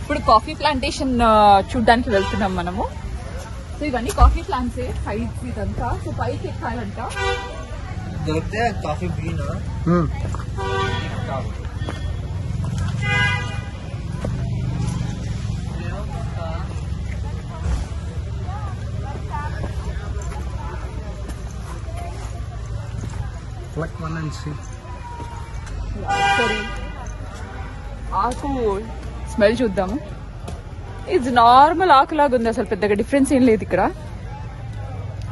ఇప్పుడు coffee plantation చూడ్డానికి వెళ్తున్నాం మనము. సో ఇవన్నీ కాఫీ ప్లాంట్స్ హైట్స్ ఇదంతా. సో పైకి ఎక్కాలంట. దొరికితే కాఫీ బీన్ ఆకు స్మెల్ చూద్దాము. ఇది నార్మల్ ఆకులాగా ఉంది, అసలు పెద్దగా డిఫరెన్స్ ఏం లేదు ఇక్కడ.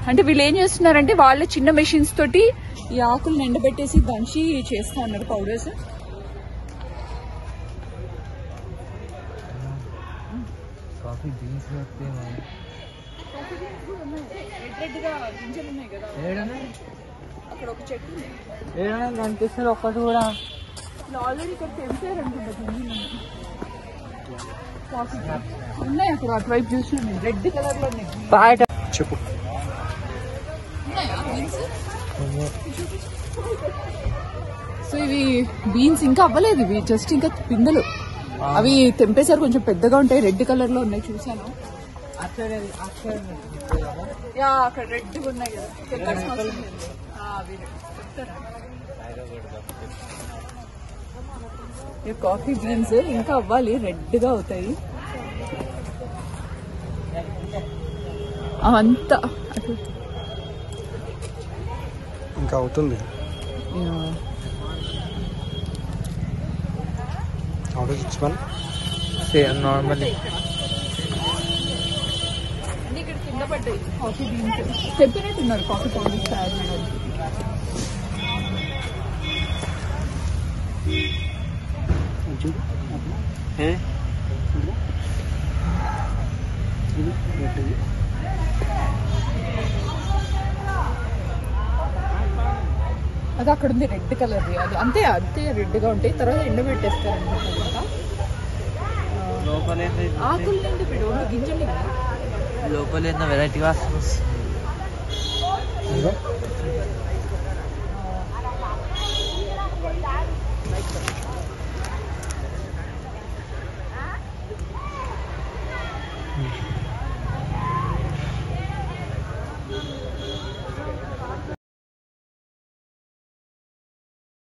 అంటే వీళ్ళు ఏం చేస్తున్నారంటే వాళ్ళే చిన్న మెషిన్స్ తోటి ఈ ఆకులను ఎండబెట్టేసి దంచి చేస్తా ఉన్నారు పౌడర్స్. కాఫీ బీన్స్ గింజలు ఉన్నాయి కదా అక్కడ ఒక చెట్టు కనిపిస్తుంది ఒక్కటి కూడా. ఆల్రెడీ ఇక్కడ తెంపారు అనుకుంటా. ఉన్నాయి అక్కడ అటువైపు చూస్తున్నాను, రెడ్ కలర్ లో ఉన్నాయి. చెప్పు. సో ఇవి బీన్స్ ఇంకా అవ్వలేదు, ఇవి జస్ట్ ఇంకా పిందెలు. అవి తెంపేసారు, కొంచెం పెద్దగా ఉంటాయి, రెడ్ కలర్ లో ఉన్నాయి చూసాను. అక్కడ రెడ్ ఉన్నాయి కదా. కాఫీ బీన్స్ ఇంకా అవ్వాలి, రెడ్ గా అవుతాయి అవంతా. ఇంకా అవుతుంది. నార్మల్లీ ఇక్కడ కింద పడ్డాయి కాఫీ బీన్స్. చెప్పినట్టున్నారు కాఫీ పౌడర్స్ తయారు చేయడానికి. అది అక్కడ ఉంది రెడ్ కలర్. అది అంతే అంతే రెడ్ గా ఉంటాయి, తర్వాత ఎండబెట్టేస్తారు అనమాట. ఆకులు నుండి పెడు గింజలు లోపల వెరైటీ వాసన.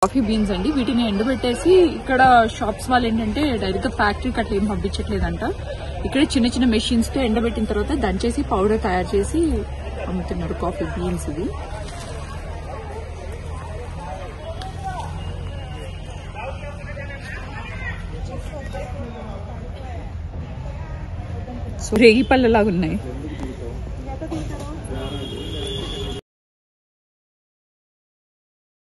కాఫీ బీన్స్ అండి, వీటిని ఎండబెట్టేసి ఇక్కడ షాప్స్ వాళ్ళు ఏంటంటే డైరెక్ట్ గా ఫ్యాక్టరీకి అట్లా ఏం పంపించట్లేదంట. ఇక్కడ చిన్న చిన్న మెషిన్స్ తో ఎండబెట్టిన తర్వాత దంచేసి పౌడర్ తయారు చేసి అమ్ముతున్నారు కాఫీ బీన్స్. ఇది సో రేగి పళ్ళలాగా ఉన్నాయి.